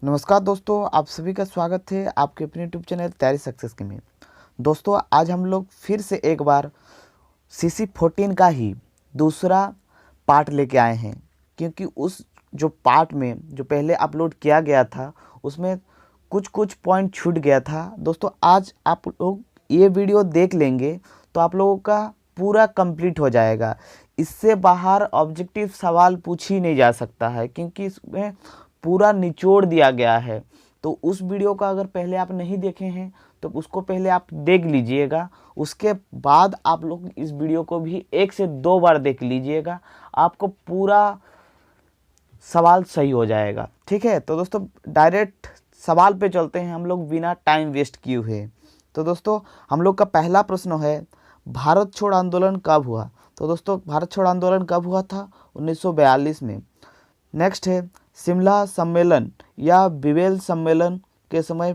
नमस्कार दोस्तों, आप सभी का स्वागत है आपके अपने यूट्यूब चैनल तैयारी सक्सेस के में। दोस्तों, आज हम लोग फिर से एक बार CC14 का ही दूसरा पार्ट लेके आए हैं, क्योंकि उस जो पार्ट में जो पहले अपलोड किया गया था उसमें कुछ कुछ पॉइंट छूट गया था। दोस्तों, आज आप लोग ये वीडियो देख लेंगे तो आप लोगों का पूरा कंप्लीट हो जाएगा। इससे बाहर ऑब्जेक्टिव सवाल पूछ ही नहीं जा सकता है, क्योंकि इसमें पूरा निचोड़ दिया गया है। तो उस वीडियो का अगर पहले आप नहीं देखे हैं तो उसको पहले आप देख लीजिएगा। उसके बाद आप लोग इस वीडियो को भी 1 से 2 बार देख लीजिएगा, आपको पूरा सवाल सही हो जाएगा। ठीक है, तो दोस्तों डायरेक्ट सवाल पे चलते हैं हम लोग बिना टाइम वेस्ट किए हुए। तो दोस्तों, हम लोग का पहला प्रश्न है, भारत छोड़ आंदोलन कब हुआ? तो दोस्तों, भारत छोड़ आंदोलन कब हुआ था? 1942 में। नेक्स्ट है, शिमला सम्मेलन या विवेल सम्मेलन के समय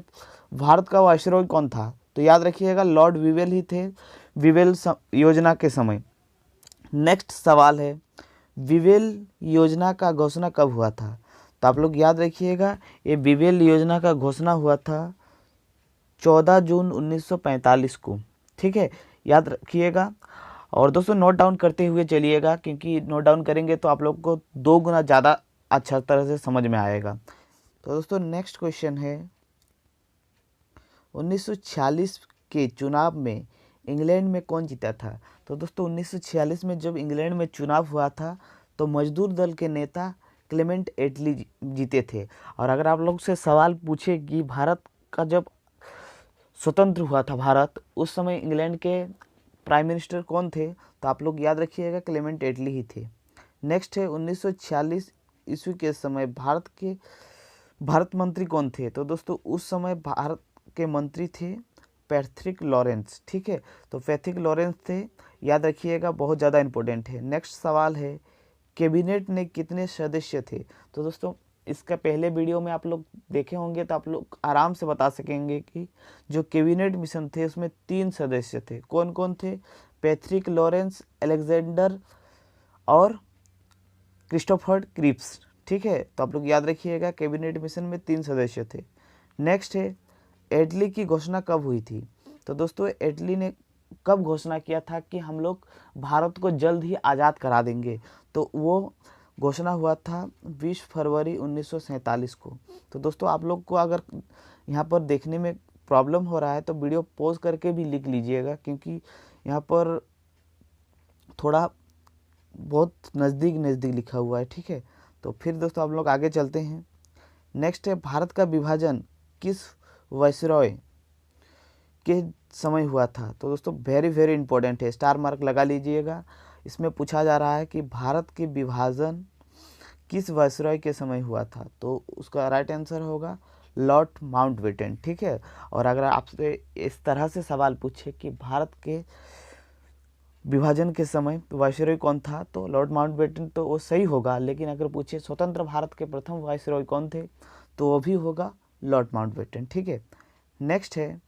भारत का वायसरॉय कौन था? तो याद रखिएगा, लॉर्ड विवेल ही थे विवेल योजना के समय। नेक्स्ट सवाल है, विवेल योजना का घोषणा कब हुआ था? तो आप लोग याद रखिएगा, ये विवेल योजना का घोषणा हुआ था 14 जून 1945 को। ठीक है, याद रखिएगा। और दोस्तों नोट डाउन करते हुए चलिएगा, क्योंकि नोट डाउन करेंगे तो आप लोग को 2 गुना ज़्यादा अच्छा तरह से समझ में आएगा। तो दोस्तों नेक्स्ट क्वेश्चन है, 1946 के चुनाव में इंग्लैंड में कौन जीता था? तो दोस्तों 1946 में जब इंग्लैंड में चुनाव हुआ था तो मजदूर दल के नेता क्लेमेंट एटली जीते थे। और अगर आप लोग से सवाल पूछे कि भारत का जब स्वतंत्र हुआ था भारत, उस समय इंग्लैंड के प्राइम मिनिस्टर कौन थे? तो आप लोग याद रखिएगा, क्लेमेंट एटली ही थे। नेक्स्ट है, 1946 ईस्वी के समय भारत मंत्री कौन थे? तो दोस्तों उस समय भारत के मंत्री थे पैट्रिक लॉरेंस। ठीक है, तो पैट्रिक लॉरेंस थे, याद रखिएगा, बहुत ज़्यादा इंपॉर्टेंट है। नेक्स्ट सवाल है, कैबिनेट में कितने सदस्य थे? तो दोस्तों इसका पहले वीडियो में आप लोग देखे होंगे तो आप लोग आराम से बता सकेंगे कि जो कैबिनेट मिशन थे उसमें 3 सदस्य थे। कौन कौन थे? पैट्रिक लॉरेंस, अलेक्जेंडर और क्रिस्टोफर क्रिप्स। ठीक है, तो आप लोग याद रखिएगा, कैबिनेट मिशन में 3 सदस्य थे। नेक्स्ट है, एटली की घोषणा कब हुई थी? तो दोस्तों एटली ने कब घोषणा किया था कि हम लोग भारत को जल्द ही आज़ाद करा देंगे? तो वो घोषणा हुआ था 20 फरवरी 1947 को। तो दोस्तों आप लोग को अगर यहाँ पर देखने में प्रॉब्लम हो रहा है तो वीडियो पॉज करके भी लिख लीजिएगा, क्योंकि यहाँ पर थोड़ा बहुत नज़दीक नज़दीक लिखा हुआ है। ठीक है, तो फिर दोस्तों आप लोग आगे चलते हैं। नेक्स्ट है, भारत का विभाजन किस वायसरॉय के समय हुआ था? तो दोस्तों वेरी वेरी इंपॉर्टेंट है, स्टार मार्क लगा लीजिएगा। इसमें पूछा जा रहा है कि भारत के विभाजन किस वायसरॉय के समय हुआ था? तो उसका राइट आंसर होगा लॉर्ड माउंटबेटन। ठीक है, और अगर आपसे इस तरह से सवाल पूछे कि भारत के विभाजन के समय वायसरॉय कौन था, तो लॉर्ड माउंटबेटन तो वो सही होगा। लेकिन अगर पूछे स्वतंत्र भारत के प्रथम वायसरॉय कौन थे, तो वो भी होगा लॉर्ड माउंटबेटन। ठीक है, नेक्स्ट है,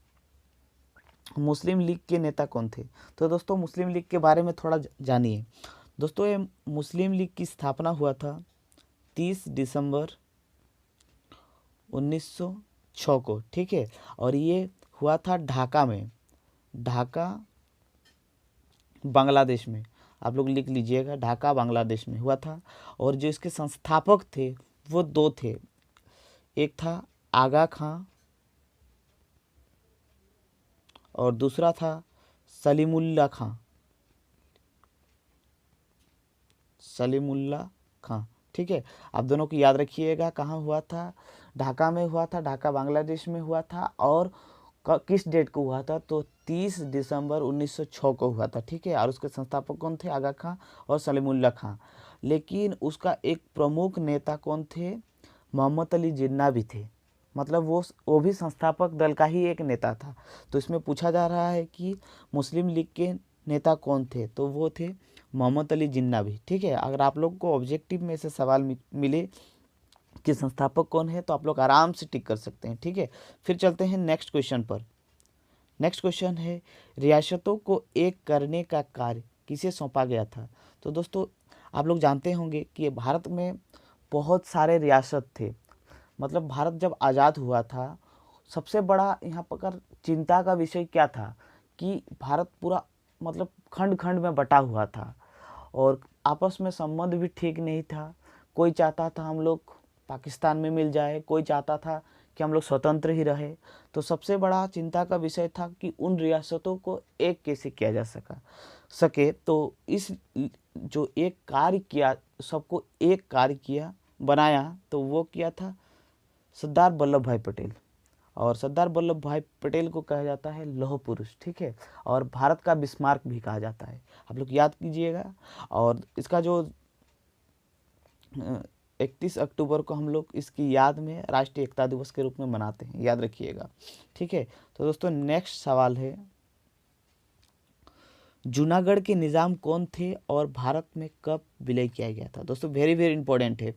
मुस्लिम लीग के नेता कौन थे? तो दोस्तों मुस्लिम लीग के बारे में थोड़ा जानिए। दोस्तों ये मुस्लिम लीग की स्थापना हुआ था 30 दिसंबर 1906 को। ठीक है, और ये हुआ था ढाका में, ढाका बांग्लादेश में। आप लोग लिख लीजिएगा, ढाका बांग्लादेश में हुआ था। और जो इसके संस्थापक थे वो 2 थे, एक था आगा खां और दूसरा था सलीमुल्लाह खां, सलीमुल्लाह खां। ठीक है, आप दोनों को याद रखिएगा, कहाँ हुआ था? ढाका में हुआ था, ढाका बांग्लादेश में हुआ था। और किस डेट को हुआ था? तो 30 दिसंबर 1906 को हुआ था। ठीक है, और उसके संस्थापक कौन थे? आगा खां और सलीमुल्लाह खां। लेकिन उसका एक प्रमुख नेता कौन थे? मोहम्मद अली जिन्ना भी थे, मतलब वो भी संस्थापक दल का ही एक नेता था। तो इसमें पूछा जा रहा है कि मुस्लिम लीग के नेता कौन थे, तो वो थे मोहम्मद अली जिन्ना भी। ठीक है, अगर आप लोग को ऑब्जेक्टिव में से सवाल मिले कि संस्थापक कौन है तो आप लोग आराम से टिक कर सकते हैं। ठीक है, फिर चलते हैं नेक्स्ट क्वेश्चन पर। नेक्स्ट क्वेश्चन है, रियासतों को एक करने का कार्य किसे सौंपा गया था? तो दोस्तों आप लोग जानते होंगे कि भारत में बहुत सारे रियासत थे, मतलब भारत जब आज़ाद हुआ था, सबसे बड़ा यहाँ पर चिंता का विषय क्या था कि भारत पूरा मतलब खंड खंड में बटा हुआ था और आपस में संबंध भी ठीक नहीं था। कोई चाहता था हम लोग पाकिस्तान में मिल जाए, कोई चाहता था कि हम लोग स्वतंत्र ही रहे। तो सबसे बड़ा चिंता का विषय था कि उन रियासतों को एक कैसे किया जा सके। तो इस जो एक कार्य किया, सबको एक कार्य किया बनाया, तो वो किया था सरदार वल्लभ भाई पटेल। और सरदार वल्लभ भाई पटेल को कहा जाता है लौह पुरुष, ठीक है, और भारत का बिस्मार्क भी कहा जाता है, आप लोग याद कीजिएगा। और इसका जो 31 अक्टूबर को हम लोग इसकी याद में राष्ट्रीय एकता दिवस के रूप में मनाते हैं, याद रखिएगा, ठीक है। तो दोस्तों नेक्स्ट सवाल है, जूनागढ़ के निज़ाम कौन थे और भारत में कब विलय किया गया था? दोस्तों वेरी वेरी इंपॉर्टेंट है।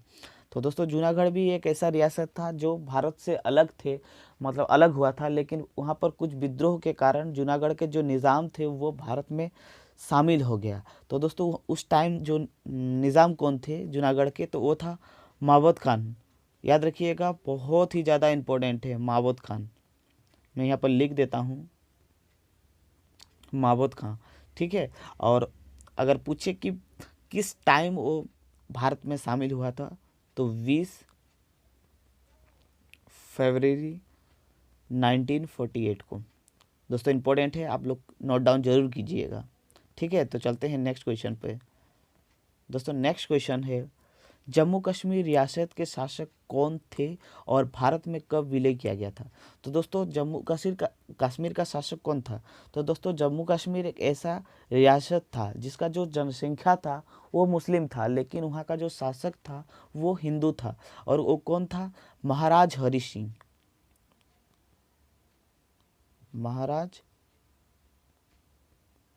तो दोस्तों जूनागढ़ भी एक ऐसा रियासत था जो भारत से अलग थे, मतलब अलग हुआ था, लेकिन वहाँ पर कुछ विद्रोह के कारण जूनागढ़ के जो निज़ाम थे वो भारत में शामिल हो गया। तो दोस्तों उस टाइम जो निज़ाम कौन थे जूनागढ़ के, तो वो था मावत खान, याद रखिएगा, बहुत ही ज़्यादा इम्पोर्टेंट है मावत खान। मैं यहाँ पर लिख देता हूँ मावत खान, ठीक है। और अगर पूछे कि किस टाइम वो भारत में शामिल हुआ था, तो 20 फरवरी 1948 को। दोस्तों इम्पोर्टेंट है, आप लोग नोट डाउन जरूर कीजिएगा, ठीक है। तो चलते हैं नेक्स्ट क्वेश्चन पे। दोस्तों नेक्स्ट क्वेश्चन है, जम्मू कश्मीर रियासत के शासक कौन थे और भारत में कब विलय किया गया था? तो दोस्तों जम्मू कश्मीर का शासक कौन था? तो दोस्तों जम्मू कश्मीर एक ऐसा रियासत था जिसका जो जनसंख्या था वो मुस्लिम था, लेकिन वहाँ का जो शासक था वो हिंदू था। और वो कौन था? महाराज हरि सिंह। महाराज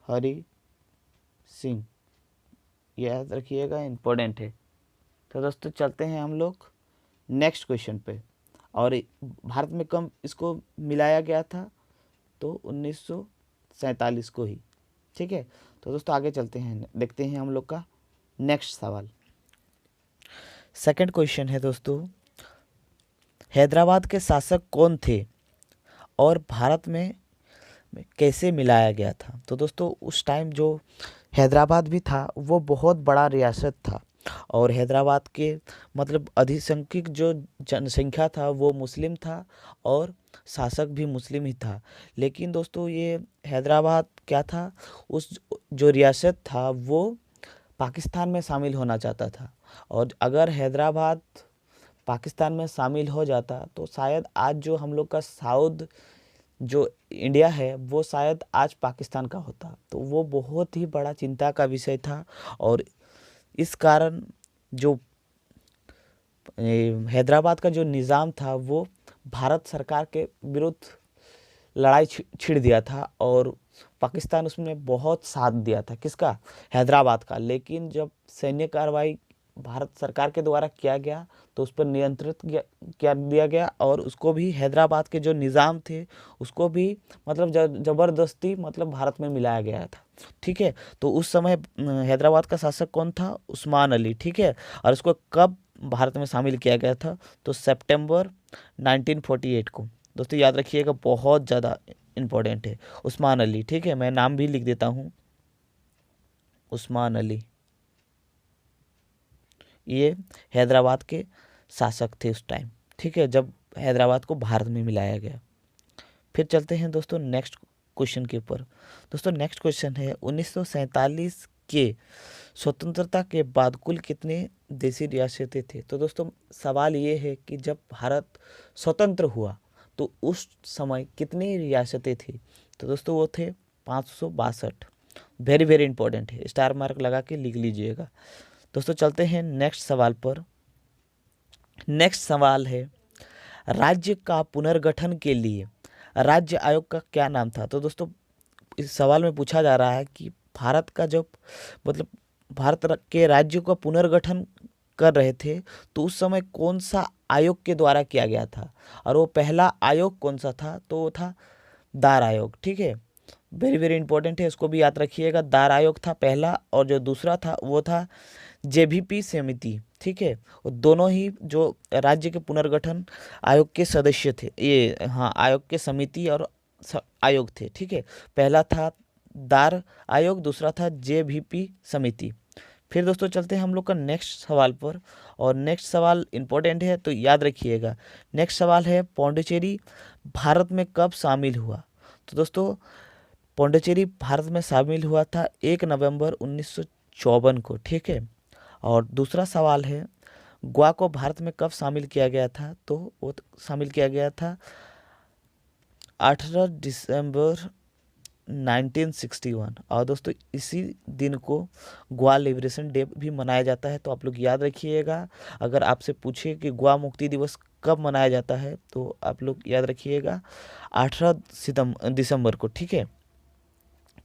हरि सिंह, याद रखिएगा, इम्पोर्टेंट है। तो दोस्तों चलते हैं हम लोग नेक्स्ट क्वेश्चन पे। और भारत में कब इसको मिलाया गया था? तो 1947 को ही, ठीक है। तो दोस्तों आगे चलते हैं, देखते हैं हम लोग का नेक्स्ट सवाल। सेकंड क्वेश्चन है दोस्तों, हैदराबाद के शासक कौन थे और भारत में कैसे मिलाया गया था? तो दोस्तों उस टाइम जो हैदराबाद भी था वो बहुत बड़ा रियासत था और हैदराबाद के मतलब अधिसंख्यक जो जनसंख्या था वो मुस्लिम था और शासक भी मुस्लिम ही था। लेकिन दोस्तों ये हैदराबाद क्या था, उस जो रियासत था वो पाकिस्तान में शामिल होना चाहता था। और अगर हैदराबाद पाकिस्तान में शामिल हो जाता तो शायद आज जो हम लोग का साउथ जो इंडिया है वो शायद आज पाकिस्तान का होता। तो वो बहुत ही बड़ा चिंता का विषय था और इस कारण जो हैदराबाद का जो निज़ाम था वो भारत सरकार के विरुद्ध लड़ाई छिड़ दिया था और पाकिस्तान उसमें बहुत साथ दिया था, किसका? हैदराबाद का। लेकिन जब सैन्य कार्रवाई भारत सरकार के द्वारा किया गया तो उस पर नियंत्रित किया दिया गया और उसको भी हैदराबाद के जो निज़ाम थे उसको भी मतलब ज़बरदस्ती मतलब भारत में मिलाया गया था, ठीक है। तो उस समय हैदराबाद का शासक कौन था? उस्मान अली, ठीक है। और उसको कब भारत में शामिल किया गया था? तो सितंबर 1948 को। दोस्तों याद रखिएगा, बहुत ज़्यादा इम्पोर्टेंट है उस्मान अली, ठीक है। मैं नाम भी लिख देता हूँ, उस्मान अली, ये हैदराबाद के शासक थे उस टाइम, ठीक है, जब हैदराबाद को भारत में मिलाया गया। फिर चलते हैं दोस्तों नेक्स्ट क्वेश्चन के ऊपर। दोस्तों नेक्स्ट क्वेश्चन है, 1947 के स्वतंत्रता के बाद कुल कितने देशी रियासतें थे? तो दोस्तों सवाल ये है कि जब भारत स्वतंत्र हुआ तो उस समय कितनी रियासतें थी? तो दोस्तों वो थे 562। वेरी वेरी इंपॉर्टेंट है, स्टार मार्क लगा के लिख लीजिएगा। दोस्तों चलते हैं नेक्स्ट सवाल पर। नेक्स्ट सवाल है, राज्य का पुनर्गठन के लिए राज्य आयोग का क्या नाम था? तो दोस्तों इस सवाल में पूछा जा रहा है कि भारत का जब मतलब भारत के राज्य का पुनर्गठन कर रहे थे तो उस समय कौन सा आयोग के द्वारा किया गया था और वो पहला आयोग कौन सा था? तो वो था दार आयोग, ठीक है। वेरी वेरी इंपॉर्टेंट है, इसको भी याद रखिएगा। दार आयोग था पहला और जो दूसरा था वो था जेबीपी समिति, ठीक है। और दोनों ही जो राज्य के पुनर्गठन आयोग के सदस्य थे, ये हाँ आयोग के समिति और आयोग थे, ठीक है। पहला था दार आयोग, दूसरा था जेबीपी समिति। फिर दोस्तों चलते हैं हम लोग का नेक्स्ट सवाल पर, और नेक्स्ट सवाल इम्पोर्टेंट है तो याद रखिएगा। नेक्स्ट सवाल है पौंडीचेरी भारत में कब शामिल हुआ। तो दोस्तों पौंडीचेरी भारत में शामिल हुआ था 1 नवंबर 1954 को, ठीक है। और दूसरा सवाल है गोवा को भारत में कब शामिल किया गया था। तो वो शामिल किया गया था 18 दिसंबर 1961। और दोस्तों इसी दिन को गोवा लिबरेशन डे भी मनाया जाता है, तो आप लोग याद रखिएगा। अगर आपसे पूछे कि गोवा मुक्ति दिवस कब मनाया जाता है तो आप लोग याद रखिएगा 18 दिसंबर को, ठीक है।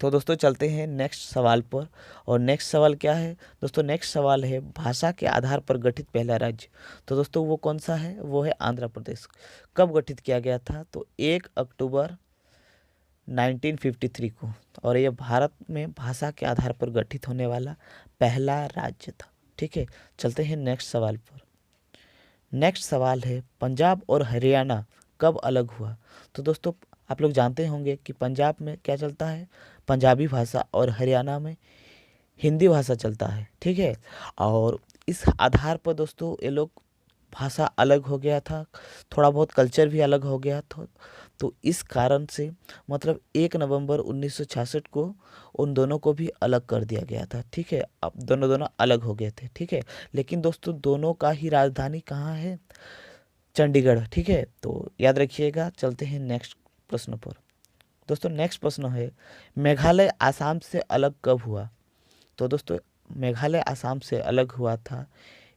तो दोस्तों चलते हैं नेक्स्ट सवाल पर, और नेक्स्ट सवाल क्या है दोस्तों, नेक्स्ट सवाल है भाषा के आधार पर गठित पहला राज्य। तो दोस्तों वो कौन सा है, वो है आंध्र प्रदेश। कब गठित किया गया था, तो 1 अक्टूबर 1953 को। और यह भारत में भाषा के आधार पर गठित होने वाला पहला राज्य था, ठीक है। चलते हैं नेक्स्ट सवाल पर। नेक्स्ट सवाल है पंजाब और हरियाणा कब अलग हुआ। तो दोस्तों आप लोग जानते होंगे कि पंजाब में क्या चलता है, पंजाबी भाषा, और हरियाणा में हिंदी भाषा चलता है, ठीक है। और इस आधार पर दोस्तों ये लोग भाषा अलग हो गया था, थोड़ा बहुत कल्चर भी अलग हो गया था। तो इस कारण से मतलब 1 नवंबर 1966 को उन दोनों को भी अलग कर दिया गया था, ठीक है। अब दोनों अलग हो गए थे, ठीक है। लेकिन दोस्तों दोनों का ही राजधानी कहाँ है, चंडीगढ़, ठीक है। तो याद रखिएगा। चलते हैं नेक्स्ट प्रश्न पर। दोस्तों नेक्स्ट प्रश्न है मेघालय आसाम से अलग कब हुआ। तो दोस्तों मेघालय आसाम से अलग हुआ था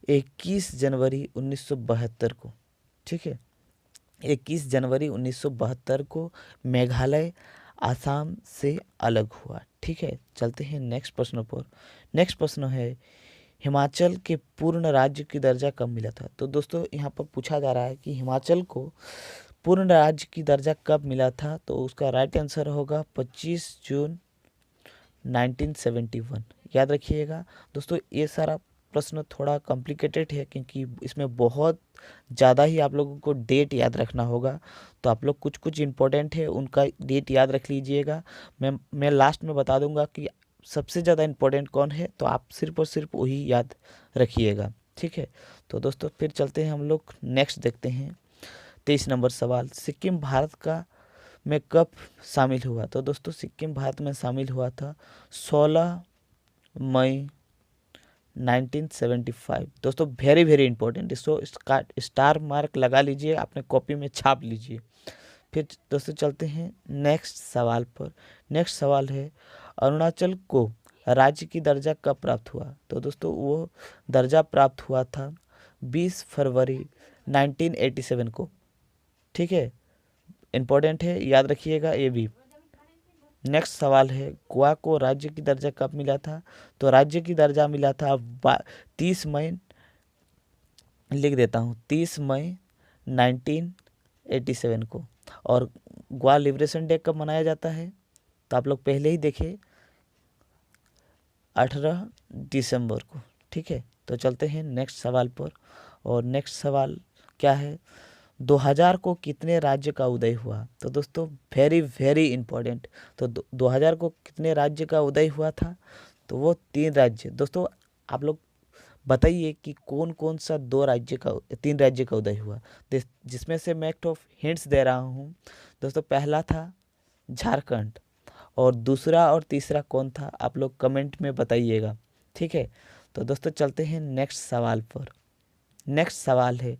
21 जनवरी 1972 को, ठीक है। 21 जनवरी 1972 को मेघालय आसाम से अलग हुआ, ठीक है। चलते हैं नेक्स्ट प्रश्न पर। नेक्स्ट प्रश्न है हिमाचल के पूर्ण राज्य की दर्जा कब मिला था। तो दोस्तों यहाँ पर पूछा जा रहा है कि हिमाचल को पूर्ण राज्य की दर्जा कब मिला था। तो उसका राइट आंसर होगा 25 जून 1971। याद रखिएगा दोस्तों, ये सारा प्रश्न थोड़ा कॉम्प्लिकेटेड है क्योंकि इसमें बहुत ज़्यादा ही आप लोगों को डेट याद रखना होगा। तो आप लोग कुछ कुछ इम्पोर्टेंट है उनका डेट याद रख लीजिएगा। मैं लास्ट में बता दूंगा कि सबसे ज़्यादा इम्पोर्टेंट कौन है, तो आप सिर्फ और सिर्फ वही याद रखिएगा, ठीक है। तो दोस्तों फिर चलते हैं हम लोग नेक्स्ट देखते हैं 23 नंबर सवाल, सिक्किम भारत का में कब शामिल हुआ। तो दोस्तों सिक्किम भारत में शामिल हुआ था 16 मई 1975। दोस्तों वेरी वेरी इंपॉर्टेंट, इसको स्टार मार्क लगा लीजिए, अपने कॉपी में छाप लीजिए। फिर दोस्तों चलते हैं नेक्स्ट सवाल पर। नेक्स्ट सवाल है अरुणाचल को राज्य की दर्जा कब प्राप्त हुआ। तो दोस्तों वो दर्जा प्राप्त हुआ था 20 फरवरी 1987 को, ठीक है। इम्पोर्टेंट है, याद रखिएगा ये भी। नेक्स्ट सवाल है गोवा को राज्य की दर्जा कब मिला था। तो राज्य की दर्जा मिला था 30 मई, लिख देता हूँ 30 मई 1987 को। और गोवा लिबरेशन डे कब मनाया जाता है, तो आप लोग पहले ही देखे 18 दिसंबर को, ठीक है। तो चलते हैं नेक्स्ट सवाल पर, और नेक्स्ट सवाल क्या है 2000 को कितने राज्य का उदय हुआ। तो दोस्तों वेरी वेरी इंपॉर्टेंट, तो 2000 को कितने राज्य का उदय हुआ था। तो वो 3 राज्य। दोस्तों आप लोग बताइए कि कौन कौन सा 3 राज्य का उदय हुआ, जिसमें से मैं एक हिंट्स दे रहा हूँ। दोस्तों पहला था झारखंड, और दूसरा और तीसरा कौन था आप लोग कमेंट में बताइएगा, ठीक है। तो दोस्तों चलते हैं नेक्स्ट सवाल पर। नेक्स्ट सवाल है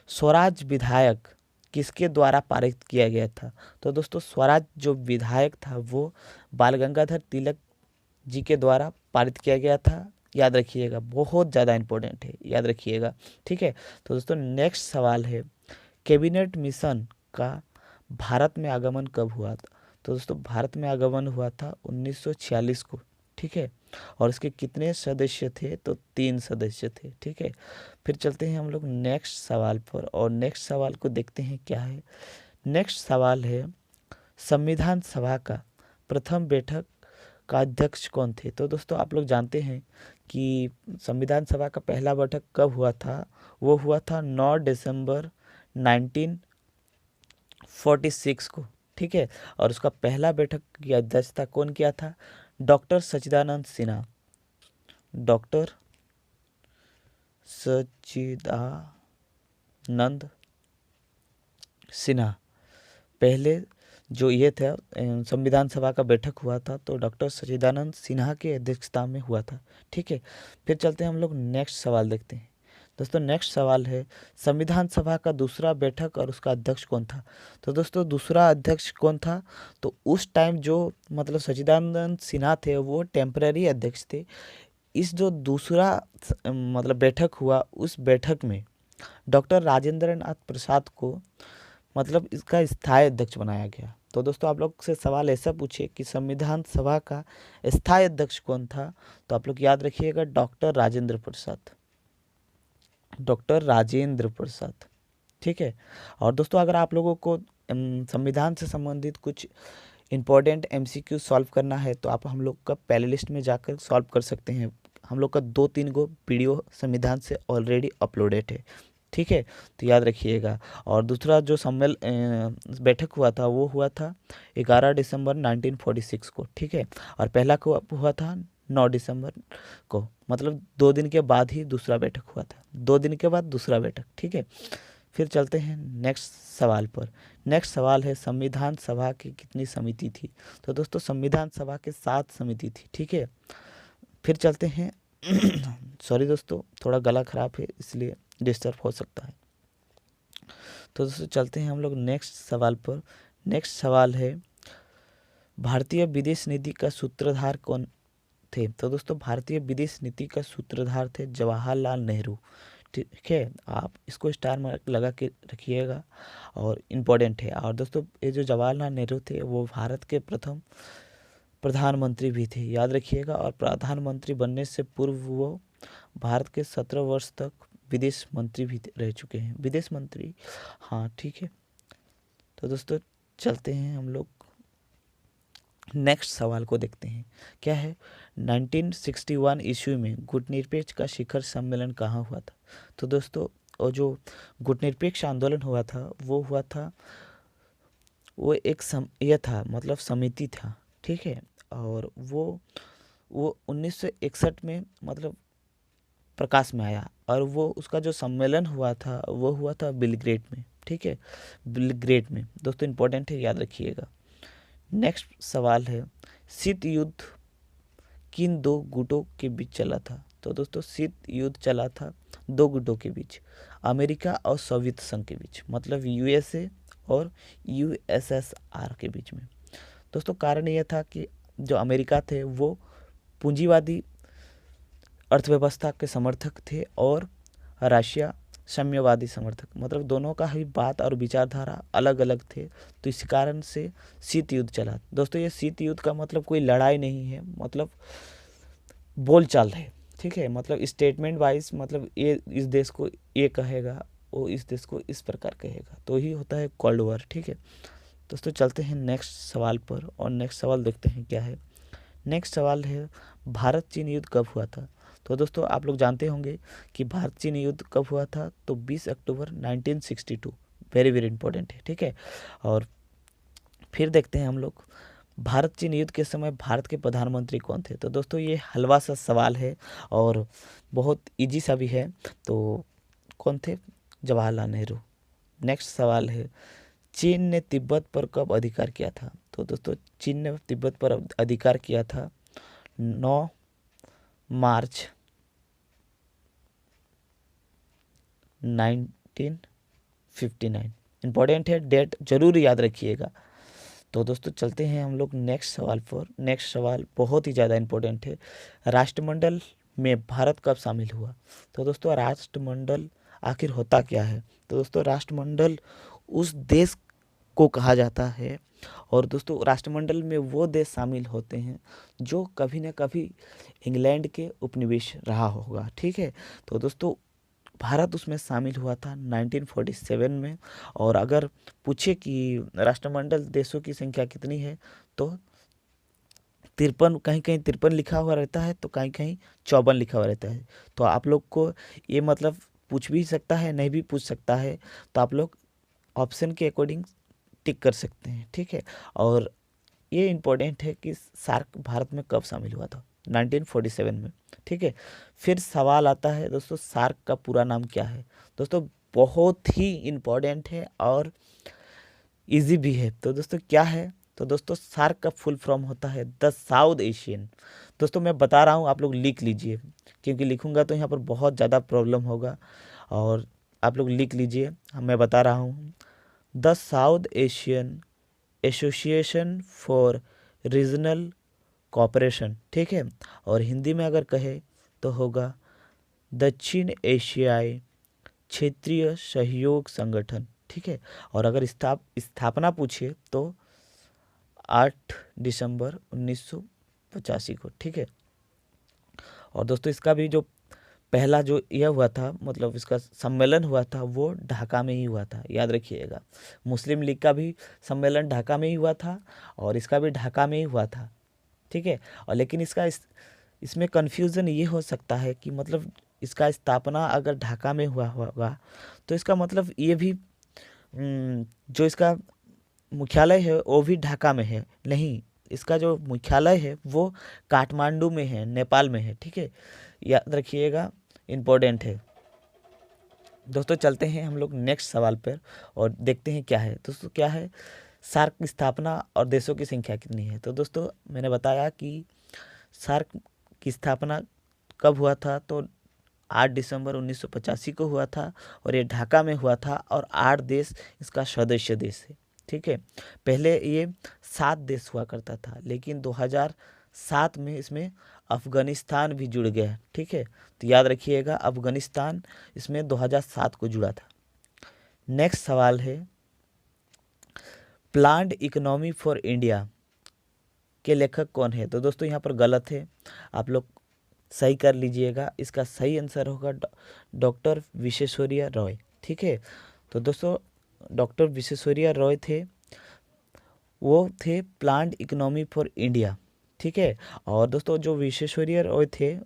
स्वराज विधायक किसके द्वारा पारित किया गया था। तो दोस्तों स्वराज जो विधायक था वो बाल गंगाधर तिलक जी के द्वारा पारित किया गया था। याद रखिएगा, बहुत ज़्यादा इंपॉर्टेंट है, याद रखिएगा, ठीक है। तो दोस्तों नेक्स्ट सवाल है कैबिनेट मिशन का भारत में आगमन कब हुआ था। तो दोस्तों भारत में आगमन हुआ था 1946 को, ठीक है। और इसके कितने सदस्य थे, तो 3 सदस्य थे, ठीक है। फिर चलते हैं हम लोग नेक्स्ट सवाल पर, और नेक्स्ट सवाल को देखते हैं क्या है। नेक्स्ट सवाल है संविधान सभा का प्रथम बैठक का अध्यक्ष कौन थे। तो दोस्तों आप लोग जानते हैं कि संविधान सभा का पहला बैठक कब हुआ था, वो हुआ था 9 दिसंबर 1946 को, ठीक है। और उसका पहला बैठक की अध्यक्षता कौन किया था, डॉक्टर सच्चिदानंद सिन्हा। डॉक्टर सच्चिदानंद सिन्हा पहले जो ये था संविधान सभा का बैठक हुआ था, तो डॉक्टर सच्चिदानंद सिन्हा की अध्यक्षता में हुआ था, ठीक है। फिर चलते हैं हम लोग नेक्स्ट सवाल देखते हैं। दोस्तों नेक्स्ट सवाल है संविधान सभा का दूसरा बैठक और उसका अध्यक्ष कौन था। तो दोस्तों दूसरा अध्यक्ष कौन था, तो उस टाइम जो मतलब सच्चिदानंद सिन्हा थे वो टेम्पररी अध्यक्ष थे। इस जो दूसरा मतलब बैठक हुआ, उस बैठक में डॉक्टर राजेंद्र नाथ प्रसाद को मतलब इसका स्थायी अध्यक्ष बनाया गया। तो दोस्तों आप लोग से सवाल ऐसा पूछे कि संविधान सभा का स्थायी अध्यक्ष कौन था, तो आप लोग याद रखिएगा डॉक्टर राजेंद्र प्रसाद, डॉक्टर राजेंद्र प्रसाद, ठीक है। और दोस्तों अगर आप लोगों को संविधान से संबंधित कुछ इम्पोर्टेंट एमसीक्यू सॉल्व करना है तो आप हम लोग का प्ले लिस्ट में जाकर सॉल्व कर सकते हैं। हम लोग का 2-3 गो वीडियो संविधान से ऑलरेडी अपलोडेड है, ठीक है, तो याद रखिएगा। और दूसरा जो बैठक हुआ था वो हुआ था 11 दिसंबर 1946 को, ठीक है। और पहला को हुआ था 9 दिसंबर को, मतलब 2 दिन के बाद ही दूसरा बैठक हुआ था, 2 दिन के बाद दूसरा बैठक, ठीक है। फिर चलते हैं नेक्स्ट सवाल पर। नेक्स्ट सवाल है संविधान सभा की कितनी समिति थी। तो दोस्तों संविधान सभा के 7 समिति थी, ठीक है। फिर चलते हैं सॉरी दोस्तों थोड़ा गला खराब है इसलिए डिस्टर्ब हो सकता है। तो दोस्तों चलते हैं हम लोग नेक्स्ट सवाल पर। नेक्स्ट सवाल है भारतीय विदेश नीति का सूत्रधार कौन थे। तो दोस्तों भारतीय विदेश नीति का सूत्रधार थे जवाहरलाल नेहरू, ठीक है। आप इसको स्टार मार्क लगा के रखिएगा और इम्पोर्टेंट है। और दोस्तों ये जो जवाहरलाल नेहरू थे वो भारत के प्रथम प्रधानमंत्री भी थे, याद रखिएगा। और प्रधानमंत्री बनने से पूर्व वो भारत के 17 वर्ष तक विदेश मंत्री भी रह चुके हैं, विदेश मंत्री, हाँ ठीक है। तो दोस्तों चलते हैं हम लोग नेक्स्ट सवाल को देखते हैं। क्या है 1961 ईस्वी में गुटनिरपेक्ष का शिखर सम्मेलन कहाँ हुआ था। तो दोस्तों और जो गुटनिरपेक्ष आंदोलन हुआ था वो हुआ था, वो एक यह था मतलब समिति था, ठीक है। और वो 1961 में मतलब प्रकाश में आया और वो उसका जो सम्मेलन हुआ था वो हुआ था बेलग्रेड में, ठीक है, बेलग्रेड में। दोस्तों इंपॉर्टेंट है, याद रखिएगा। नेक्स्ट सवाल है शीत युद्ध किन 2 गुटों के बीच चला था। तो दोस्तों शीत युद्ध चला था 2 गुटों के बीच, अमेरिका और सोवियत संघ के बीच, मतलब यूएसए और यूएसएसआर के बीच में। दोस्तों कारण यह था कि जो अमेरिका थे वो पूंजीवादी अर्थव्यवस्था के समर्थक थे और रशिया साम्यवादी समर्थक, मतलब दोनों का ही बात और विचारधारा अलग अलग थे। तो इस कारण से शीत युद्ध चला। दोस्तों ये शीत युद्ध का मतलब कोई लड़ाई नहीं है, मतलब बोलचाल है, ठीक है। मतलब स्टेटमेंट वाइज, मतलब ये इस देश को ये कहेगा, वो इस देश को इस प्रकार कहेगा, तो ही होता है कोल्ड वॉर, ठीक है। दोस्तों चलते हैं नेक्स्ट सवाल पर और नेक्स्ट सवाल देखते हैं क्या है। नेक्स्ट सवाल है भारत चीन युद्ध कब हुआ था। तो दोस्तों आप लोग जानते होंगे कि भारत चीन युद्ध कब हुआ था, तो 20 अक्टूबर 1962, वेरी वेरी इंपॉर्टेंट है, ठीक है। और फिर देखते हैं हम लोग भारत चीन युद्ध के समय भारत के प्रधानमंत्री कौन थे। तो दोस्तों ये हलवा सा सवाल है और बहुत इजी सा भी है। तो कौन थे, जवाहरलाल नेहरू। नेक्स्ट सवाल है चीन ने तिब्बत पर कब अधिकार किया था। तो दोस्तों चीन ने तिब्बत पर अधिकार किया था 9 मार्च 1959। इंपॉर्टेंट है, डेट जरूर याद रखिएगा। तो दोस्तों चलते हैं हम लोग नेक्स्ट सवाल पर। नेक्स्ट सवाल बहुत ही ज़्यादा इंपॉर्टेंट है, राष्ट्रमंडल में भारत कब शामिल हुआ। तो दोस्तों राष्ट्रमंडल आखिर होता क्या है। तो दोस्तों राष्ट्रमंडल उस देश को कहा जाता है और दोस्तों राष्ट्रमंडल में वो देश शामिल होते हैं जो कभी न कभी इंग्लैंड के उपनिवेश रहा होगा, ठीक है। तो दोस्तों भारत उसमें शामिल हुआ था 1947 में। और अगर पूछे कि राष्ट्रमंडल देशों की संख्या कितनी है तो 53, कहीं कहीं 53 लिखा हुआ रहता है तो कहीं कहीं 54 लिखा हुआ रहता है। तो आप लोग को ये मतलब पूछ भी सकता है, नहीं भी पूछ सकता है, तो आप लोग ऑप्शन के अकॉर्डिंग टिक कर सकते हैं, ठीक है। और ये इम्पोर्टेंट है कि सार्क भारत में कब शामिल हुआ था, 1947 में, ठीक है। फिर सवाल आता है दोस्तों, सार्क का पूरा नाम क्या है। दोस्तों बहुत ही इम्पोर्टेंट है और इजी भी है। तो दोस्तों क्या है, तो दोस्तों सार्क का फुल फॉर्म होता है द साउथ एशियन। दोस्तों मैं बता रहा हूँ, आप लोग लिख लीजिए, क्योंकि लिखूंगा तो यहाँ पर बहुत ज़्यादा प्रॉब्लम होगा, और आप लोग लिख लीजिए। मैं बता रहा हूँ, the south Asian association for regional cooperation, ठीक है। और हिंदी में अगर कहे तो होगा दक्षिण एशियाई क्षेत्रीय सहयोग संगठन, ठीक है। और अगर स्थापना पूछिए तो 8 दिसंबर 1985 को, ठीक है। और दोस्तों इसका भी जो पहला जो यह हुआ था, मतलब इसका सम्मेलन हुआ था, वो ढाका में ही हुआ था, याद रखिएगा। मुस्लिम लीग का भी सम्मेलन ढाका में ही हुआ था और इसका भी ढाका में ही हुआ था, ठीक है। और लेकिन इसमें कन्फ्यूज़न ये हो सकता है कि मतलब इसका स्थापना अगर ढाका में हुआ होगा तो इसका मतलब ये भी जो इसका मुख्यालय है वो भी ढाका में है, नहीं, इसका जो मुख्यालय है वो काठमांडू में है, नेपाल में है, ठीक है। याद रखिएगा, इम्पोर्टेंट है। दोस्तों चलते हैं हम लोग नेक्स्ट सवाल पर और देखते हैं क्या है। दोस्तों क्या है, सार्क की स्थापना और देशों की संख्या कितनी है। तो दोस्तों मैंने बताया कि सार्क की स्थापना कब हुआ था, तो 8 दिसंबर 1985 को हुआ था और ये ढाका में हुआ था और 8 देश इसका सदस्य देश है, ठीक है। पहले ये 7 देश हुआ करता था, लेकिन 2007 में इसमें अफ़गानिस्तान भी जुड़ गया, ठीक है। तो याद रखिएगा, अफ़गानिस्तान इसमें 2007 को जुड़ा था। नेक्स्ट सवाल है, प्लान्ड इकोनॉमी फॉर इंडिया के लेखक कौन है। तो दोस्तों यहाँ पर गलत है, आप लोग सही कर लीजिएगा। इसका सही आंसर होगा डॉक्टर विश्वेश्वरैया रॉय, ठीक है। तो दोस्तों डॉक्टर विश्वेश्वरैया रॉय थे, वो थे प्लान्ड इकोनॉमी फॉर इंडिया, ठीक है। और दोस्तों जो विश्वेश्वरैया रॉय थे,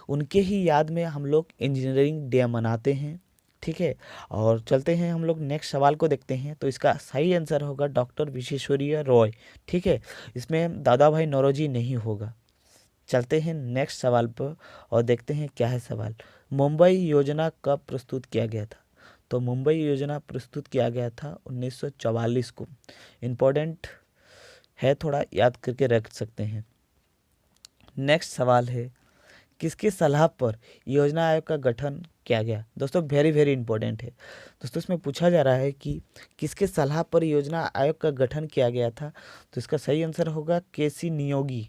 उनके ही याद में हम लोग इंजीनियरिंग डे मनाते हैं, ठीक है। और चलते हैं हम लोग नेक्स्ट सवाल को देखते हैं। तो इसका सही आंसर होगा डॉक्टर विश्वेश्वरैया रॉय, ठीक है। इसमें दादा भाई नौरोजी नहीं होगा। चलते हैं नेक्स्ट सवाल पर और देखते हैं क्या है सवाल। मुंबई योजना कब प्रस्तुत किया गया था। तो मुंबई योजना प्रस्तुत किया गया था 1944 को। इम्पोर्टेंट है, थोड़ा याद करके रख सकते हैं। नेक्स्ट सवाल है, किसकी सलाह पर योजना आयोग का गठन किया गया। दोस्तों वेरी वेरी इंपॉर्टेंट है। दोस्तों इसमें पूछा जा रहा है कि किसके सलाह पर योजना आयोग का गठन किया गया था। तो इसका सही आंसर होगा केसी नियोगी,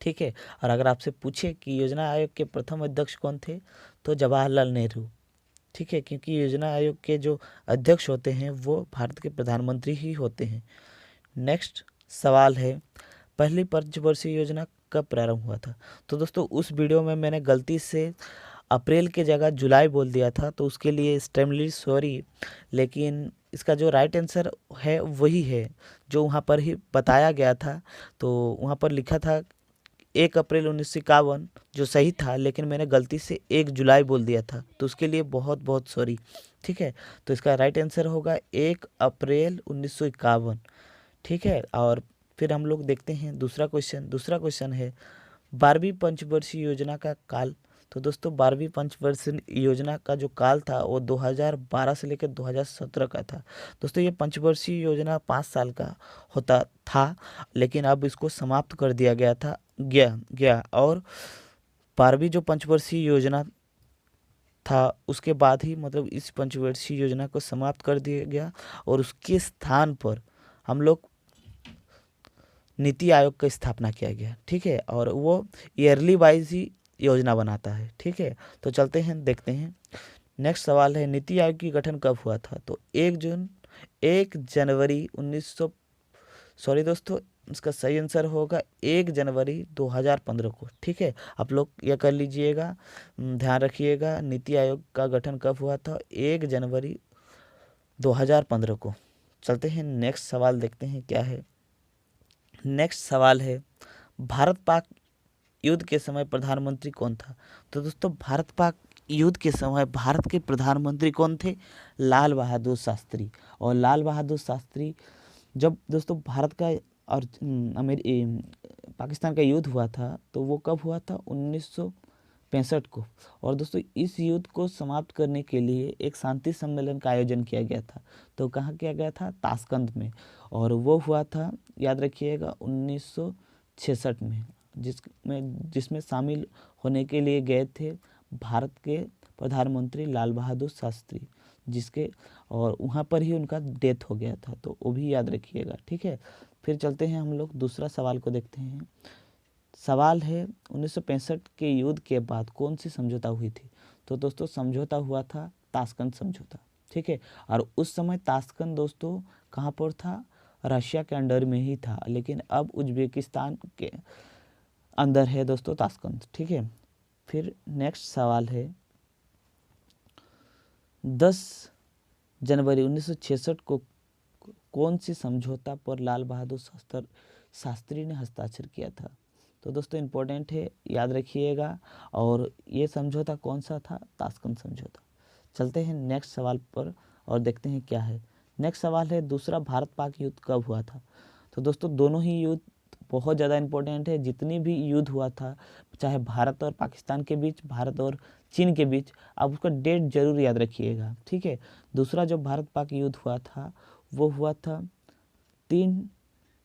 ठीक है। और अगर आपसे पूछे कि योजना आयोग के प्रथम अध्यक्ष कौन थे, तो जवाहरलाल नेहरू, ठीक है, क्योंकि योजना आयोग के जो अध्यक्ष होते हैं वो भारत के प्रधानमंत्री ही होते हैं। नेक्स्ट सवाल है, पहली पंचवर्षीय योजना कब प्रारंभ हुआ था। तो दोस्तों उस वीडियो में मैंने गलती से अप्रैल के जगह जुलाई बोल दिया था, तो उसके लिए एक्सट्रीमली सॉरी, लेकिन इसका जो राइट आंसर है वही है जो वहाँ पर ही बताया गया था। तो वहाँ पर लिखा था 1 अप्रैल 1951 जो सही था, लेकिन मैंने गलती से 1 जुलाई बोल दिया था, तो उसके लिए बहुत बहुत सॉरी, ठीक है। तो इसका राइट आंसर होगा 1 अप्रैल 1951, ठीक है। और फिर हम लोग देखते हैं दूसरा क्वेश्चन है 12वीं पंचवर्षीय योजना का काल। तो दोस्तों 12वीं पंचवर्षीय योजना का जो काल था वो 2012 से लेकर 2017 का था। दोस्तों ये पंचवर्षीय योजना 5 साल का होता था, लेकिन अब इसको समाप्त कर दिया गया और 12वीं जो पंचवर्षीय योजना था उसके बाद ही मतलब इस पंचवर्षीय योजना को समाप्त कर दिया गया और उसके स्थान पर हम लोग नीति आयोग का स्थापना किया गया, ठीक है। और वो ईयरली वाइज ही योजना बनाता है, ठीक है। तो चलते हैं देखते हैं। नेक्स्ट सवाल है, नीति आयोग की गठन कब हुआ था। तो 1 जनवरी 1900 सॉरी दोस्तों, इसका सही आंसर होगा 1 जनवरी 2015 को, ठीक है। आप लोग यह कर लीजिएगा, ध्यान रखिएगा नीति आयोग का गठन कब हुआ था, 1 जनवरी 2015 को, चलते हैं नेक्स्ट सवाल देखते हैं क्या है। नेक्स्ट सवाल है भारत पाक युद्ध के समय प्रधानमंत्री कौन था। तो दोस्तों भारत पाक युद्ध के समय भारत के प्रधानमंत्री कौन थे? लाल बहादुर शास्त्री। और लाल बहादुर शास्त्री जब दोस्तों भारत का और पाकिस्तान का युद्ध हुआ था तो वो कब हुआ था? 1965 को। और दोस्तों इस युद्ध को समाप्त करने के लिए एक शांति सम्मेलन का आयोजन किया गया था। तो कहाँ किया गया था? ताशकंद में। और वो हुआ था, याद रखिएगा, 1966 में, जिसमें शामिल होने के लिए गए थे भारत के प्रधानमंत्री लाल बहादुर शास्त्री, जिसके और वहाँ पर ही उनका डेथ हो गया था। तो वो भी याद रखिएगा, ठीक है। फिर चलते हैं हम लोग दूसरा सवाल को देखते हैं। सवाल है 1965 के युद्ध के बाद कौन सी समझौता हुई थी। तो दोस्तों समझौता हुआ था ताशकंद समझौता, ठीक है। और उस समय ताशकंद दोस्तों कहाँ पर था? रशिया के अंडर में ही था, लेकिन अब उज्बेकिस्तान के अंदर है दोस्तों ताशकंद, ठीक है। फिर नेक्स्ट सवाल है 10 जनवरी 1966 को कौन सी समझौता पर लाल बहादुर शास्त्री ने हस्ताक्षर किया था। तो दोस्तों इम्पोर्टेंट है, याद रखिएगा। और ये समझौता कौन सा था? ताशकंद समझौता। चलते हैं नेक्स्ट सवाल पर और देखते हैं क्या है। नेक्स्ट सवाल है दूसरा भारत पाक युद्ध कब हुआ था। तो दोस्तों दोनों ही युद्ध बहुत ज़्यादा इम्पोर्टेंट है। जितनी भी युद्ध हुआ था, चाहे भारत और पाकिस्तान के बीच, भारत और चीन के बीच, आप उसका डेट जरूर याद रखिएगा, ठीक है। दूसरा जो भारत पाक युद्ध हुआ था वो हुआ था 3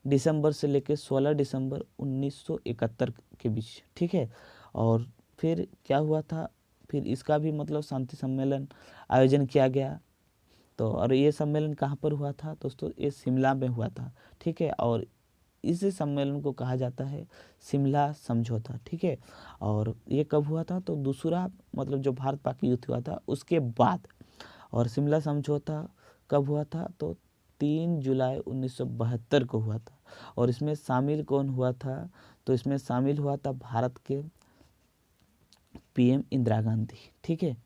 दिसंबर से लेकर 16 दिसंबर 1971 के बीच, ठीक है। और फिर क्या हुआ था? फिर इसका भी मतलब शांति सम्मेलन आयोजन किया गया। तो और ये सम्मेलन कहाँ पर हुआ था दोस्तों? ये शिमला में हुआ था, ठीक है। और इस सम्मेलन को कहा जाता है शिमला समझौता, ठीक है। और ये कब हुआ था? तो दूसरा मतलब जो भारत पाक युद्ध हुआ था उसके बाद। और शिमला समझौता कब हुआ था? तो 3 जुलाई 1972 को हुआ था। और इसमें शामिल कौन हुआ था? तो इसमें शामिल हुआ था भारत के पीएम इंदिरा गांधी, ठीक है।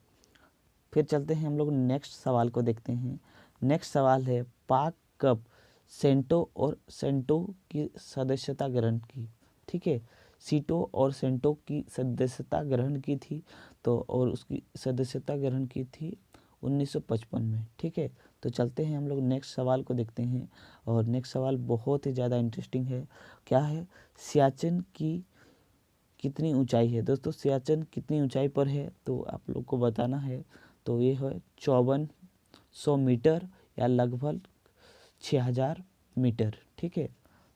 फिर चलते हैं हम लोग नेक्स्ट सवाल को देखते हैं। नेक्स्ट सवाल है पाक कब सेंटो और सेंटो की सदस्यता ग्रहण की, ठीक है। सीटो और सेंटो की सदस्यता ग्रहण की थी। तो और उसकी सदस्यता ग्रहण की थी 1955 में, ठीक है। तो चलते हैं हम लोग नेक्स्ट सवाल को देखते हैं। और नेक्स्ट सवाल बहुत ही ज़्यादा इंटरेस्टिंग है। क्या है? सियाचिन की कितनी ऊंचाई है? दोस्तों सियाचिन कितनी ऊंचाई पर है तो आप लोग को बताना है। तो ये है 5400 मीटर या लगभग 6000 मीटर, ठीक है।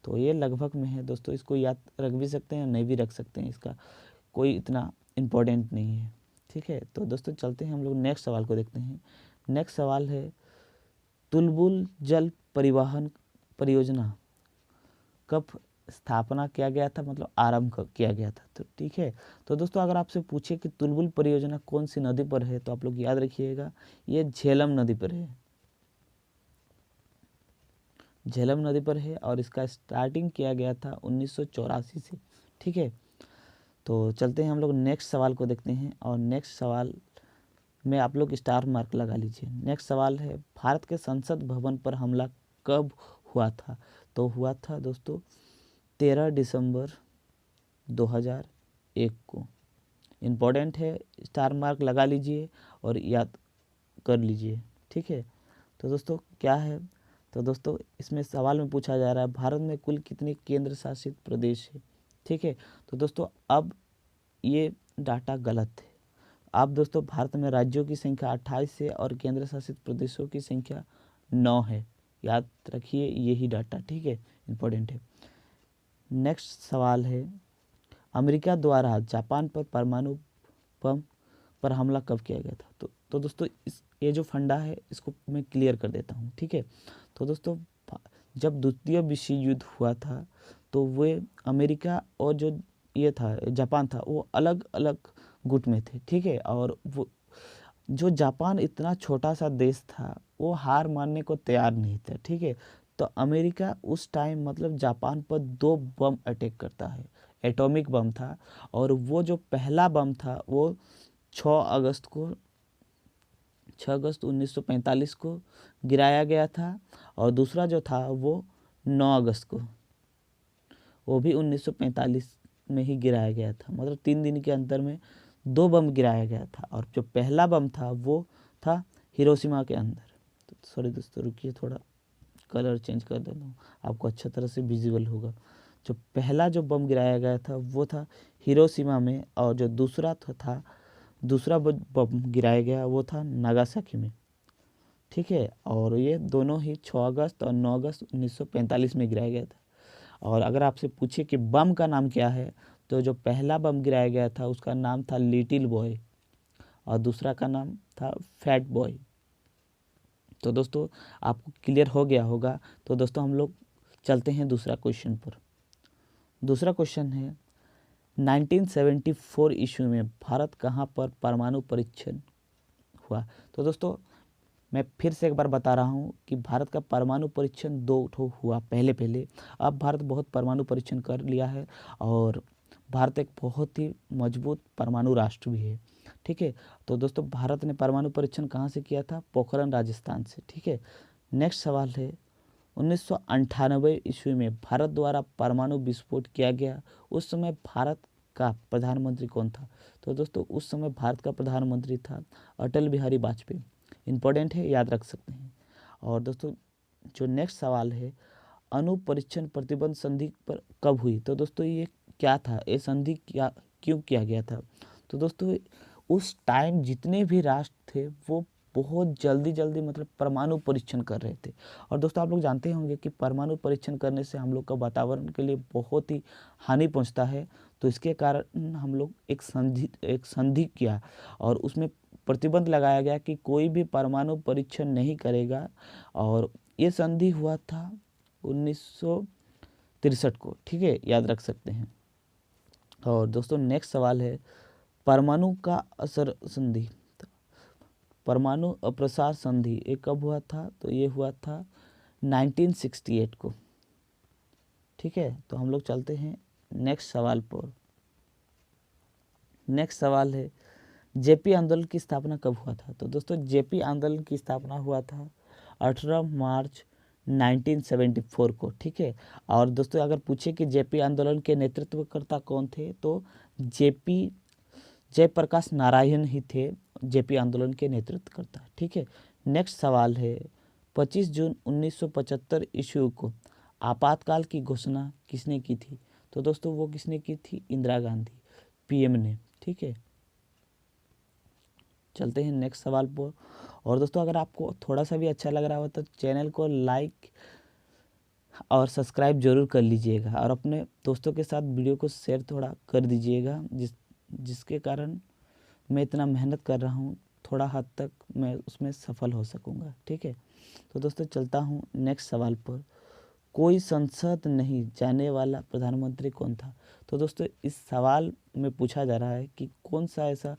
तो ये लगभग में है दोस्तों, इसको याद रख भी सकते हैं, नहीं भी रख सकते हैं, इसका कोई इतना इम्पोर्टेंट नहीं है, ठीक है। तो दोस्तों चलते हैं हम लोग नेक्स्ट सवाल को देखते हैं। नेक्स्ट सवाल है तुलबुल जल परिवहन परियोजना कब स्थापना किया गया था, मतलब आरंभ किया गया था। तो ठीक है। तो दोस्तों अगर आपसे पूछे कि तुलबुल परियोजना कौन सी नदी पर है तो आप लोग याद रखिएगा ये झेलम नदी पर है, झेलम नदी पर है। और इसका स्टार्टिंग किया गया था 1984 से, ठीक है। तो चलते हैं हम लोग नेक्स्ट सवाल को देखते हैं। और नेक्स्ट सवाल में आप लोग स्टार मार्क लगा लीजिए। नेक्स्ट सवाल है भारत के संसद भवन पर हमला कब हुआ था। तो हुआ था दोस्तों 13 दिसंबर 2001 को। इम्पोर्टेंट है, स्टार मार्क लगा लीजिए और याद कर लीजिए, ठीक है। तो दोस्तों क्या है? तो दोस्तों इसमें सवाल में पूछा जा रहा है भारत में कुल कितने केंद्र शासित प्रदेश है, ठीक है। तो दोस्तों अब ये डाटा गलत है। अब दोस्तों भारत में राज्यों की संख्या 28 है और केंद्र शासित प्रदेशों की संख्या 9 है। याद रखिए यही डाटा, ठीक है, इम्पोर्टेंट है। नेक्स्ट सवाल है अमेरिका द्वारा जापान पर परमाणु बम पर हमला कब किया गया था। तो दोस्तों ये जो फंडा है इसको मैं क्लियर कर देता हूँ, ठीक है। तो दोस्तों जब द्वितीय विश्व युद्ध हुआ था तो वे अमेरिका और जो ये था जापान था वो अलग अलग गुट में थे, ठीक है। और वो जो जापान इतना छोटा सा देश था वो हार मानने को तैयार नहीं था, ठीक है। तो अमेरिका उस टाइम मतलब जापान पर 2 बम अटैक करता है, एटॉमिक बम था। और वो जो पहला बम था वो 6 6 अगस्त 1945 को गिराया गया था, और दूसरा जो था वो 9 अगस्त को, वो भी 1945 में ही गिराया गया था। मतलब 3 दिन के अंतर में 2 बम गिराया गया था, और जो पहला बम था वो था हिरोशिमा के अंदर। तो सॉरी दोस्तों, रुकिए, थोड़ा कलर चेंज कर देता हूँ, आपको अच्छा तरह से विजिबल होगा। जो पहला जो बम गिराया गया था वो था हिरोशिमा में, और जो दूसरा बम गिराया गया वो था नागासाकी में। ठीक है, और ये दोनों ही 6 अगस्त और 9 अगस्त 1945 में गिराया गया था। और अगर आपसे पूछे कि बम का नाम क्या है, तो जो पहला बम गिराया गया था उसका नाम था लिटिल बॉय, और दूसरा का नाम था फैट बॉय। तो दोस्तों आपको क्लियर हो गया होगा। तो दोस्तों हम लोग चलते हैं दूसरा क्वेश्चन पर। दूसरा क्वेश्चन है 1974 ईस्वी में भारत कहाँ पर परमाणु परीक्षण हुआ। तो दोस्तों मैं फिर से एक बार बता रहा हूँ कि भारत का परमाणु परीक्षण 2 ठो हुआ पहले। अब भारत बहुत परमाणु परीक्षण कर लिया है, और भारत एक बहुत ही मजबूत परमाणु राष्ट्र भी है। ठीक है, तो दोस्तों भारत ने परमाणु परीक्षण कहाँ से किया था? पोखरण राजस्थान से। ठीक है, नेक्स्ट सवाल है 1998 ईस्वी में भारत द्वारा परमाणु विस्फोट किया गया, उस समय भारत का प्रधानमंत्री कौन था? तो दोस्तों उस समय भारत का प्रधानमंत्री था अटल बिहारी वाजपेयी। इंपॉर्टेंट है, याद रख सकते हैं। और दोस्तों जो नेक्स्ट सवाल है अणु परीक्षण प्रतिबंध संधि पर कब हुई? तो दोस्तों ये क्या था, ये संधि क्यों किया गया था? तो दोस्तों उस टाइम जितने भी राष्ट्र थे वो बहुत जल्दी मतलब परमाणु परीक्षण कर रहे थे। और दोस्तों आप लोग जानते होंगे कि परमाणु परीक्षण करने से हम लोग का वातावरण के लिए बहुत ही हानि पहुंचता है। तो इसके कारण हम लोग एक संधि किया, और उसमें प्रतिबंध लगाया गया कि कोई भी परमाणु परीक्षण नहीं करेगा। और ये संधि हुआ था 1963 को। ठीक है, याद रख सकते हैं। और दोस्तों नेक्स्ट सवाल है परमाणु का असर संधि, परमाणु अप्रसार संधि, ये कब हुआ था? तो ये हुआ था 1968 को। ठीक है, तो हम लोग चलते हैं नेक्स्ट सवाल पर। नेक्स्ट सवाल है जेपी आंदोलन की स्थापना कब हुआ था? तो दोस्तों जेपी आंदोलन की स्थापना हुआ था 18 मार्च 1974 को। ठीक है, और दोस्तों अगर पूछे कि जेपी आंदोलन के नेतृत्वकर्ता कौन थे, तो जयप्रकाश नारायण ही थे जेपी आंदोलन के नेतृत्वकर्ता। ठीक है, नेक्स्ट सवाल है 25 जून 1975 ईस्वी को आपातकाल की घोषणा किसने की थी? तो दोस्तों वो किसने की थी? इंदिरा गांधी, पीएम ने। ठीक है, चलते हैं नेक्स्ट सवाल पर। और दोस्तों अगर आपको थोड़ा सा भी अच्छा लग रहा हो तो चैनल को लाइक और सब्सक्राइब जरूर कर लीजिएगा, और अपने दोस्तों के साथ वीडियो को शेयर थोड़ा कर दीजिएगा, जिसके कारण मैं इतना मेहनत कर रहा हूँ, थोड़ा हद तक मैं उसमें सफल हो सकूँगा। ठीक है, तो दोस्तों चलता हूँ नेक्स्ट सवाल पर। कोई संसद नहीं जाने वाला प्रधानमंत्री कौन था? तो दोस्तों इस सवाल में पूछा जा रहा है कि कौन सा ऐसा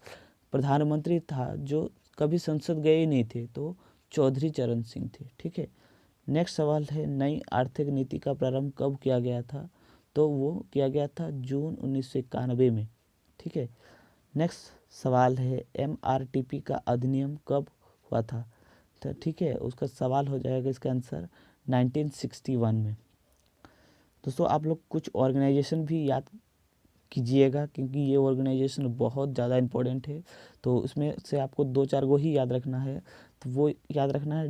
प्रधानमंत्री था जो कभी संसद गए ही नहीं थे? तो चौधरी चरण सिंह थे। ठीक है, नेक्स्ट सवाल है नई आर्थिक नीति का प्रारंभ कब किया गया था? तो वो किया गया था जून 1991 में। ठीक है, नेक्स्ट सवाल है एमआरटीपी का अधिनियम कब हुआ था? तो ठीक है, उसका सवाल हो जाएगा इसका आंसर 1961 में। दोस्तों आप लोग कुछ ऑर्गेनाइजेशन भी याद कीजिएगा, क्योंकि ये ऑर्गेनाइजेशन बहुत ज़्यादा इम्पोर्टेंट है। तो उसमें से आपको 2-4 गो ही याद रखना है। तो वो याद रखना है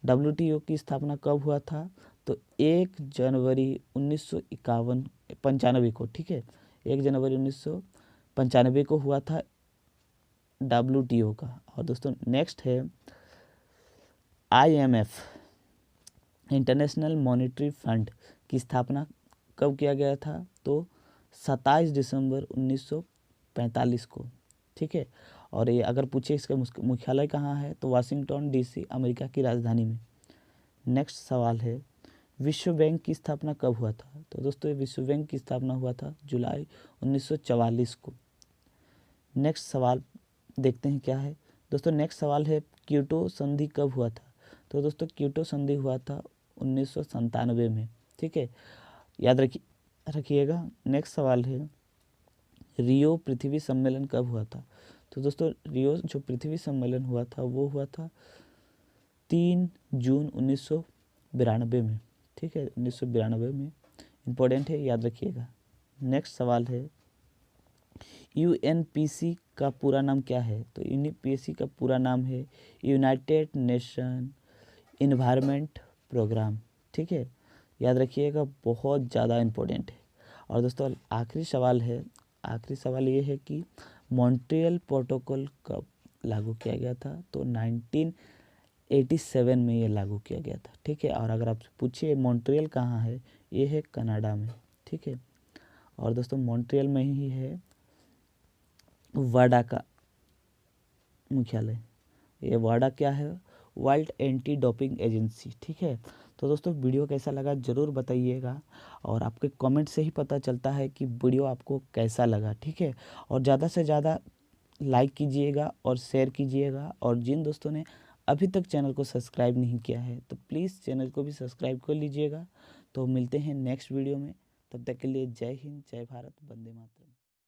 डब्ल्यूटीओ की स्थापना कब हुआ था? तो 1 जनवरी 1995 को। ठीक है, 1 जनवरी 1995 को हुआ था डब्ल्यूटीओ का। और दोस्तों नेक्स्ट है आईएमएफ, इंटरनेशनल मॉनेटरी फंड की स्थापना कब किया गया था? तो 27 दिसंबर 1945 को। ठीक है, और ये अगर पूछे इसका मुख्यालय कहाँ है, तो वाशिंगटन डीसी अमेरिका की राजधानी में। नेक्स्ट सवाल है विश्व बैंक की स्थापना कब हुआ था? तो दोस्तों विश्व बैंक की स्थापना हुआ था जुलाई 1944 को। नेक्स्ट सवाल देखते हैं क्या है। दोस्तों नेक्स्ट सवाल है क्योटो संधि कब हुआ था? तो दोस्तों क्योटो संधि हुआ था 1997 में। ठीक है, याद रखिएगा। नेक्स्ट सवाल है रियो पृथ्वी सम्मेलन कब हुआ था? तो दोस्तों रियो जो पृथ्वी सम्मेलन हुआ था वो हुआ था 3 जून 1992 में। ठीक है, 1992 में। इम्पोर्टेंट है, याद रखिएगा। नेक्स्ट सवाल है, यूएनपीसी का पूरा नाम क्या है? तो यूएनपीसी का पूरा नाम है यूनाइटेड नेशन इन्वायरमेंट प्रोग्राम। ठीक है, याद रखिएगा, बहुत ज़्यादा इम्पोर्टेंट है। और दोस्तों आखिरी सवाल ये है कि मॉन्ट्रियल प्रोटोकॉल कब लागू किया गया था? तो 1987 में ये लागू किया गया था। ठीक है, और अगर आपसे पूछिए मॉन्ट्रियल कहाँ है, ये है कनाडा में। ठीक है, और दोस्तों मॉन्ट्रियल में ही है वाडा का मुख्यालय। ये वाडा क्या है? World anti doping agency. ठीक है, तो दोस्तों वीडियो कैसा लगा ज़रूर बताइएगा, और आपके कमेंट से ही पता चलता है कि वीडियो आपको कैसा लगा। ठीक है, और ज़्यादा से ज़्यादा लाइक कीजिएगा और शेयर कीजिएगा, और जिन दोस्तों ने अभी तक चैनल को सब्सक्राइब नहीं किया है तो प्लीज़ चैनल को भी सब्सक्राइब कर लीजिएगा। तो मिलते हैं नेक्स्ट वीडियो में, तब तक के लिए जय हिंद, जय भारत, वंदे मातरम।